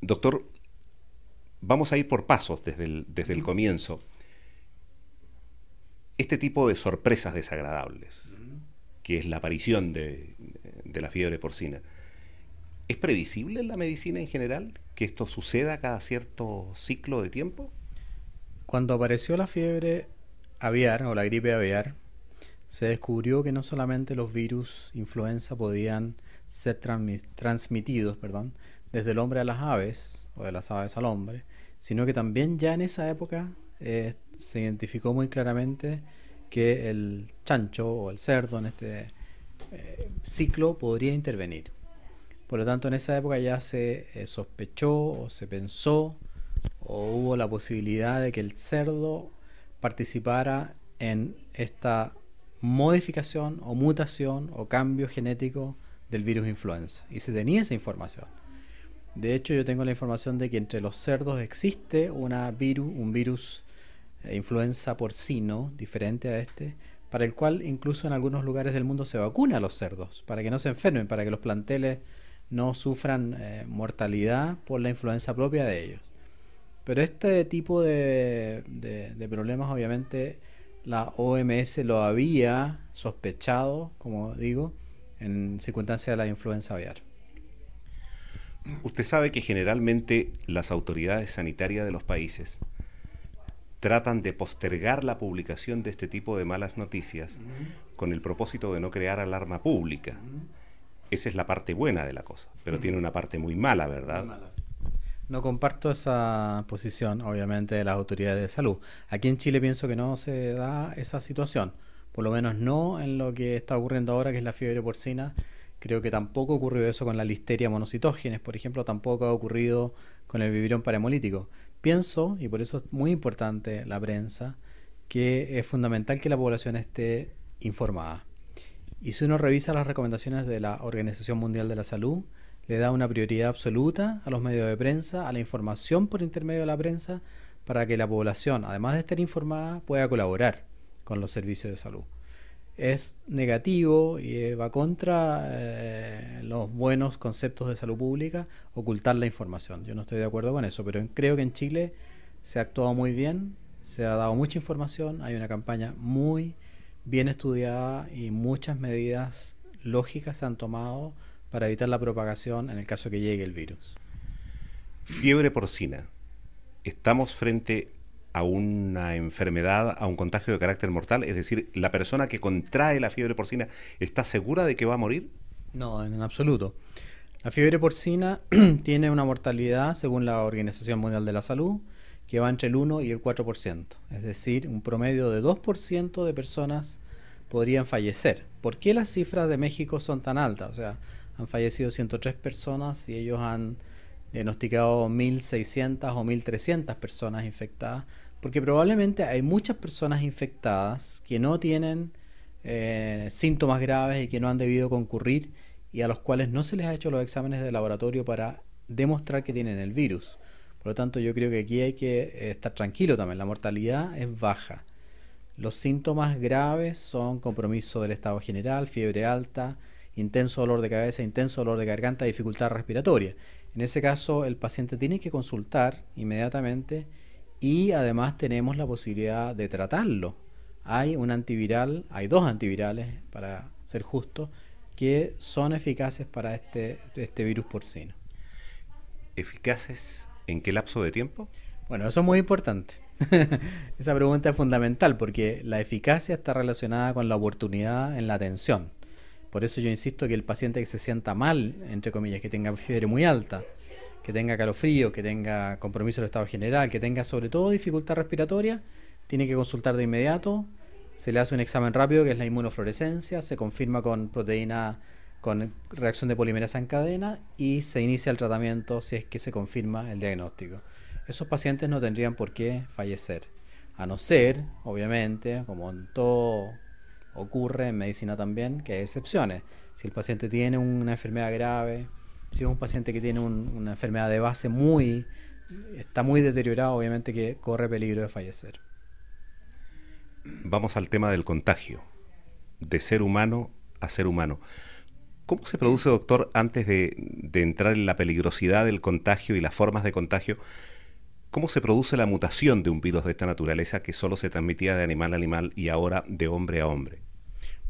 Doctor, vamos a ir por pasos desde el comienzo. Este tipo de sorpresas desagradables, que es la aparición de la fiebre porcina, ¿es previsible en la medicina en general que esto suceda cada cierto ciclo de tiempo? Cuando apareció la fiebre aviar o la gripe aviar, se descubrió que no solamente los virus influenza podían ser transmitidos, desde el hombre a las aves o de las aves al hombre, sino que también ya en esa época se identificó muy claramente que el chancho o el cerdo en este ciclo podría intervenir. Por lo tanto, en esa época ya se sospechó o se pensó o hubo la posibilidad de que el cerdo participara en esta modificación o mutación o cambio genético del virus influenza. Y se tenía esa información. De hecho, yo tengo la información de que entre los cerdos existe un virus influenza porcino diferente a este, para el cual incluso en algunos lugares del mundo se vacuna a los cerdos, para que no se enfermen, para que los planteles no sufran mortalidad por la influenza propia de ellos. Pero este tipo de problemas, obviamente, la OMS lo había sospechado, como digo, en circunstancias de la influenza aviar. Usted sabe que generalmente las autoridades sanitarias de los países tratan de postergar la publicación de este tipo de malas noticias con el propósito de no crear alarma pública. Esa es la parte buena de la cosa, pero tiene una parte muy mala, Muy ¿verdad? mala. No comparto esa posición, obviamente, de las autoridades de salud. Aquí en Chile pienso que no se da esa situación, por lo menos no en lo que está ocurriendo ahora, que es la fiebre porcina. Creo que tampoco ocurrió eso con la listeria monocitógenes, por ejemplo, tampoco ha ocurrido con el vibrio parahemolítico. Pienso, y por eso es muy importante la prensa, que es fundamental que la población esté informada. Y si uno revisa las recomendaciones de la Organización Mundial de la Salud, le da una prioridad absoluta a los medios de prensa, a la información por intermedio de la prensa, para que la población, además de estar informada, pueda colaborar con los servicios de salud. Es negativo y va contra los buenos conceptos de salud pública ocultar la información. Yo no estoy de acuerdo con eso, pero creo que en Chile se ha actuado muy bien, se ha dado mucha información, hay una campaña muy bien estudiada y muchas medidas lógicas se han tomado para evitar la propagación en el caso que llegue el virus. Fiebre porcina. ¿Estamos frente a una enfermedad, a un contagio de carácter mortal? Es decir, ¿la persona que contrae la fiebre porcina está segura de que va a morir? No, en absoluto. La fiebre porcina tiene una mortalidad, según la Organización Mundial de la Salud, que va entre el 1 y el 4%. Es decir, un promedio de 2% de personas podrían fallecer. ¿Por qué las cifras de México son tan altas? O sea, han fallecido 103 personas y ellos han diagnosticado 1.600 o 1.300 personas infectadas, porque probablemente hay muchas personas infectadas que no tienen síntomas graves y que no han debido concurrir y a los cuales no se les ha hecho los exámenes de laboratorio para demostrar que tienen el virus. Por lo tanto, yo creo que aquí hay que estar tranquilo también. La mortalidad es baja. Los síntomas graves son compromiso del estado general, fiebre alta, intenso dolor de cabeza, intenso dolor de garganta, dificultad respiratoria. En ese caso, el paciente tiene que consultar inmediatamente y además tenemos la posibilidad de tratarlo. Hay un antiviral, hay dos antivirales, para ser justo, que son eficaces para este virus porcino. ¿Eficaces en qué lapso de tiempo? Bueno, eso es muy importante. Esa pregunta es fundamental porque la eficacia está relacionada con la oportunidad en la atención. Por eso yo insisto que el paciente que se sienta mal, entre comillas, que tenga fiebre muy alta, que tenga calofrío, que tenga compromiso del estado general, que tenga sobre todo dificultad respiratoria, tiene que consultar de inmediato. Se le hace un examen rápido que es la inmunofluorescencia, se confirma con proteína con reacción de polimerasa en cadena y se inicia el tratamiento si es que se confirma el diagnóstico. Esos pacientes no tendrían por qué fallecer, a no ser, obviamente, como en todo ocurre en medicina también, que hay excepciones. Si el paciente tiene una enfermedad grave, si es un paciente que tiene una enfermedad de base está muy deteriorado, obviamente que corre peligro de fallecer. Vamos al tema del contagio, de ser humano a ser humano. ¿Cómo se produce, doctor, antes de entrar en la peligrosidad del contagio y las formas de contagio, cómo se produce la mutación de un virus de esta naturaleza que solo se transmitía de animal a animal y ahora de hombre a hombre?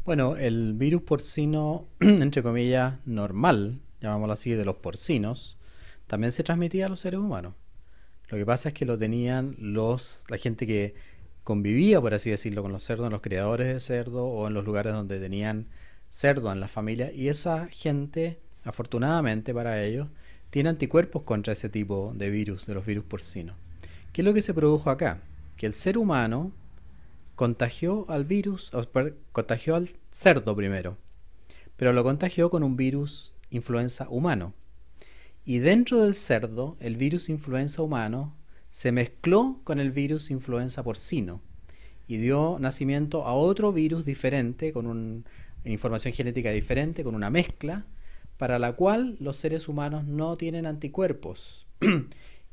Bueno, el virus porcino, entre comillas, normal, llamámoslo así, de los porcinos, también se transmitía a los seres humanos. Lo que pasa es que lo tenían la gente que convivía, por así decirlo, con los cerdos, los criadores de cerdo o en los lugares donde tenían cerdo en la familia, y esa gente, afortunadamente para ellos, tiene anticuerpos contra ese tipo de virus, de los virus porcinos. ¿Qué es lo que se produjo acá? Que el ser humano contagió al virus, contagió al cerdo primero, pero lo contagió con un virus influenza humano. Y dentro del cerdo, el virus influenza humano se mezcló con el virus influenza porcino y dio nacimiento a otro virus diferente, con una información genética diferente, con una mezcla, para la cual los seres humanos no tienen anticuerpos.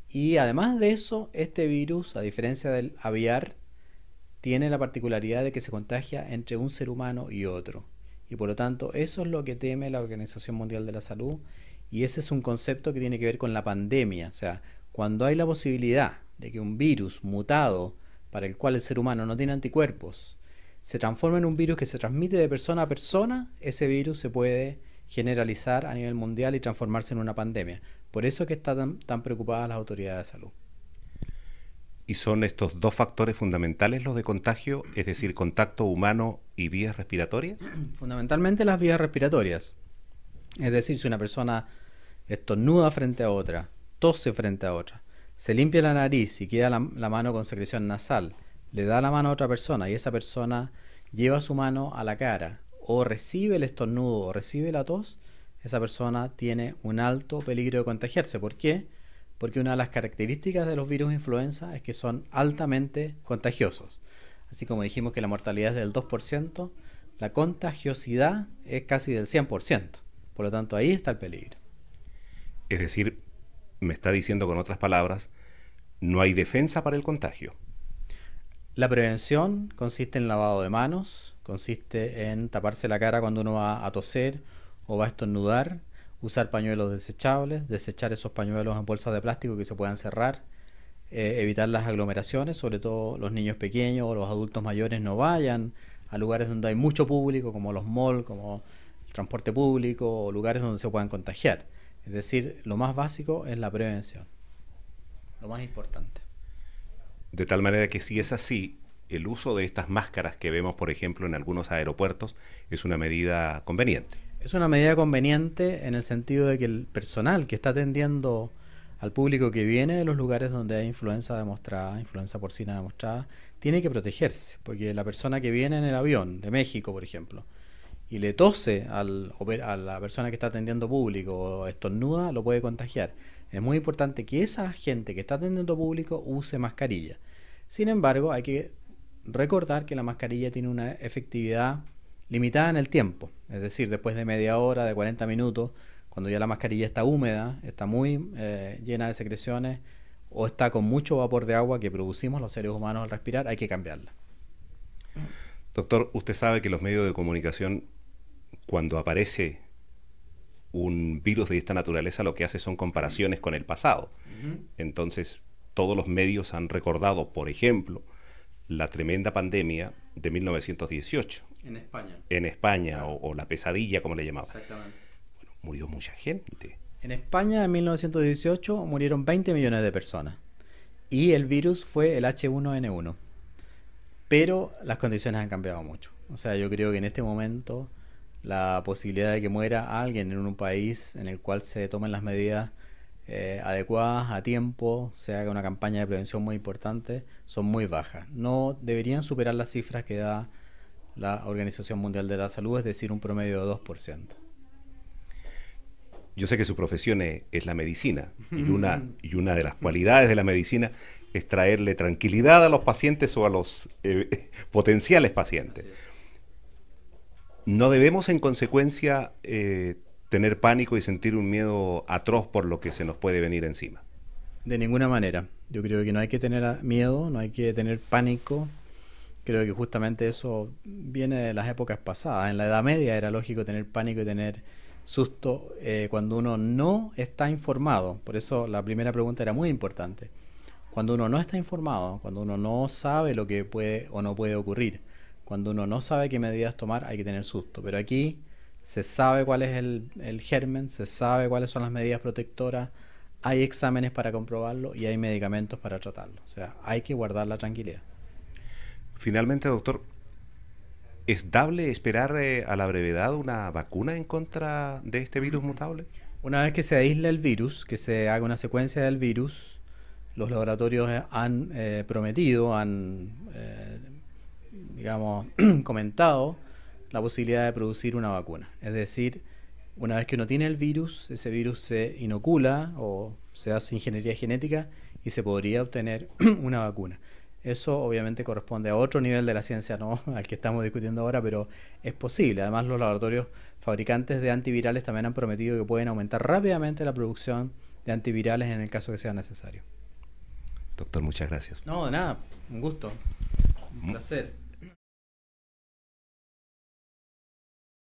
Y además de eso, este virus, a diferencia del aviar, tiene la particularidad de que se contagia entre un ser humano y otro. Y por lo tanto, eso es lo que teme la Organización Mundial de la Salud, y ese es un concepto que tiene que ver con la pandemia. O sea, cuando hay la posibilidad de que un virus mutado, para el cual el ser humano no tiene anticuerpos, se transforma en un virus que se transmite de persona a persona, ese virus se puede generalizar a nivel mundial y transformarse en una pandemia. Por eso es que están tan preocupadas las autoridades de salud. ¿Y son estos dos factores fundamentales los de contagio, es decir, contacto humano y vías respiratorias? Fundamentalmente las vías respiratorias. Es decir, si una persona estornuda frente a otra, tose frente a otra, se limpia la nariz y queda la mano con secreción nasal, le da la mano a otra persona y esa persona lleva su mano a la cara o recibe el estornudo o recibe la tos, esa persona tiene un alto peligro de contagiarse. ¿Por qué? Porque una de las características de los virus influenza es que son altamente contagiosos. Así como dijimos que la mortalidad es del 2%, la contagiosidad es casi del 100%. Por lo tanto, ahí está el peligro. Es decir, me está diciendo con otras palabras, no hay defensa para el contagio. La prevención consiste en lavado de manos, consiste en taparse la cara cuando uno va a toser o va a estornudar, usar pañuelos desechables, desechar esos pañuelos en bolsas de plástico que se puedan cerrar, evitar las aglomeraciones, sobre todo los niños pequeños o los adultos mayores no vayan a lugares donde hay mucho público, como los malls, como el transporte público o lugares donde se puedan contagiar. Es decir, lo más básico es la prevención, lo más importante. De tal manera que si es así, el uso de estas máscaras que vemos, por ejemplo, en algunos aeropuertos, es una medida conveniente. Es una medida conveniente en el sentido de que el personal que está atendiendo al público que viene de los lugares donde hay influenza demostrada, influenza porcina demostrada, tiene que protegerse, porque la persona que viene en el avión de México, por ejemplo, y le tose a la persona que está atendiendo público o estornuda, lo puede contagiar. Es muy importante que esa gente que está atendiendo público use mascarilla. Sin embargo, hay que recordar que la mascarilla tiene una efectividad limitada en el tiempo. Es decir, después de media hora, de 40 minutos, cuando ya la mascarilla está húmeda, está muy llena de secreciones o está con mucho vapor de agua que producimos los seres humanos al respirar, hay que cambiarla. Doctor, usted sabe que los medios de comunicación, cuando aparece un virus de esta naturaleza, lo que hace son comparaciones con el pasado. Entonces, todos los medios han recordado, por ejemplo, la tremenda pandemia de 1918. En España. En España, claro. o la pesadilla, como le llamaban. Exactamente. Bueno, murió mucha gente. En España, en 1918, murieron 20 millones de personas. Y el virus fue el H1N1. Pero las condiciones han cambiado mucho. O sea, yo creo que en este momento la posibilidad de que muera alguien en un país en el cual se tomen las medidas adecuadas a tiempo, se haga una campaña de prevención muy importante, son muy bajas. No deberían superar las cifras que da la Organización Mundial de la Salud, es decir, un promedio de 2%. Yo sé que su profesión es la medicina y una de las cualidades de la medicina es traerle tranquilidad a los pacientes o a los potenciales pacientes. ¿No debemos en consecuencia tener pánico y sentir un miedo atroz por lo que se nos puede venir encima? De ninguna manera. Yo creo que no hay que tener miedo, no hay que tener pánico. Creo que justamente eso viene de las épocas pasadas. En la Edad Media era lógico tener pánico y tener susto cuando uno no está informado. Por eso la primera pregunta era muy importante. Cuando uno no está informado, cuando uno no sabe lo que puede o no puede ocurrir, cuando uno no sabe qué medidas tomar, hay que tener susto. Pero aquí se sabe cuál es el germen, se sabe cuáles son las medidas protectoras, hay exámenes para comprobarlo y hay medicamentos para tratarlo. O sea, hay que guardar la tranquilidad. Finalmente, doctor, ¿es dable esperar a la brevedad una vacuna en contra de este virus mutable? Una vez que se aísle el virus, que se haga una secuencia del virus, los laboratorios han prometido, digamos, comentado la posibilidad de producir una vacuna. Es decir, una vez que uno tiene el virus, ese virus se inocula o se hace ingeniería genética y se podría obtener una vacuna. Eso obviamente corresponde a otro nivel de la ciencia, no al que estamos discutiendo ahora, pero es posible. Además, los laboratorios fabricantes de antivirales también han prometido que pueden aumentar rápidamente la producción de antivirales en el caso que sea necesario. Doctor, muchas gracias. No, de nada, un gusto, un placer.